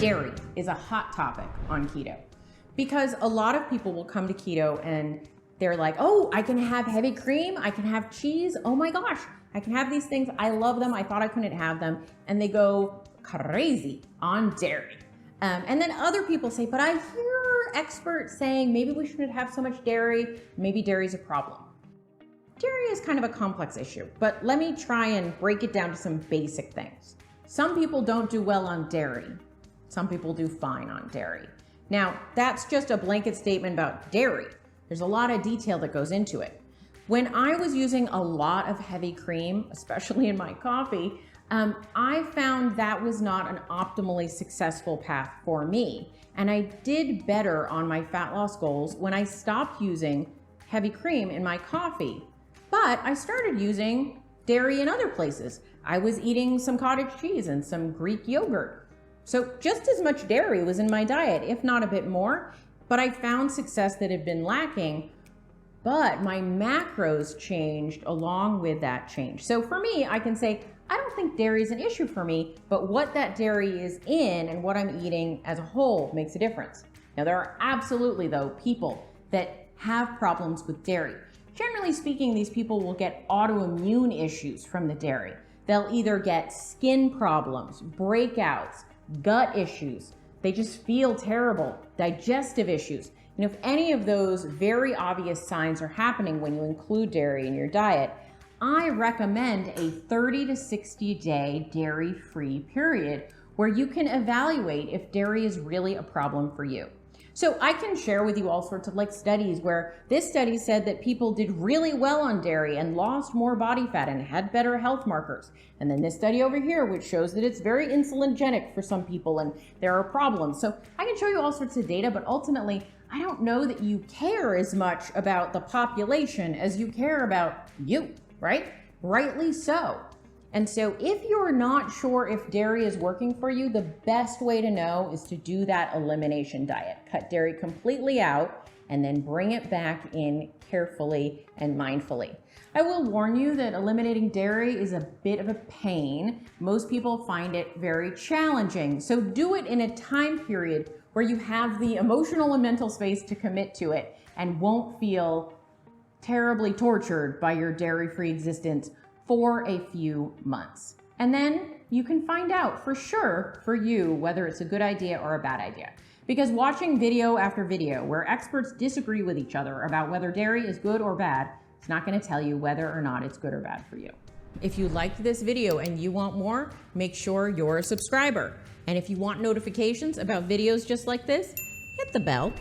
Dairy is a hot topic on keto because a lot of people will come to keto and they're like, oh, I can have heavy cream, I can have cheese, oh my gosh, I can have these things, I love them, I thought I couldn't have them, and they go crazy on dairy. And then other people say, but I hear experts saying maybe we shouldn't have so much dairy, maybe dairy's a problem. Dairy is kind of a complex issue, but let me try and break it down to some basic things. Some people don't do well on dairy. Some people do fine on dairy. Now, that's just a blanket statement about dairy. There's a lot of detail that goes into it. When I was using a lot of heavy cream, especially in my coffee, I found that was not an optimally successful path for me. And I did better on my fat loss goals when I stopped using heavy cream in my coffee. But I started using dairy in other places. I was eating some cottage cheese and some Greek yogurt. So just as much dairy was in my diet, if not a bit more, but I found success that had been lacking, but my macros changed along with that change. So for me, I can say, I don't think dairy is an issue for me, but what that dairy is in and what I'm eating as a whole makes a difference. Now, there are absolutely, though, people that have problems with dairy. Generally speaking, these people will get autoimmune issues from the dairy. They'll either get skin problems, breakouts, gut issues. They just feel terrible, digestive issues. And if any of those very obvious signs are happening when you include dairy in your diet, I recommend a 30 to 60 day dairy-free period where you can evaluate if dairy is really a problem for you. So I can share with you all sorts of studies where this study said that people did really well on dairy and lost more body fat and had better health markers. And then this study over here, which shows that it's very insulinogenic for some people and there are problems. So I can show you all sorts of data, but ultimately, I don't know that you care as much about the population as you care about you, right? Rightly so. And so if you're not sure if dairy is working for you, the best way to know is to do that elimination diet. Cut dairy completely out and then bring it back in carefully and mindfully. I will warn you that eliminating dairy is a bit of a pain. Most people find it very challenging. So do it in a time period where you have the emotional and mental space to commit to it and won't feel terribly tortured by your dairy-free existence for a few months. And then you can find out for sure for you whether it's a good idea or a bad idea. Because watching video after video where experts disagree with each other about whether dairy is good or bad, it's not going to tell you whether or not it's good or bad for you. If you liked this video and you want more, make sure you're a subscriber. And if you want notifications about videos just like this, hit the bell.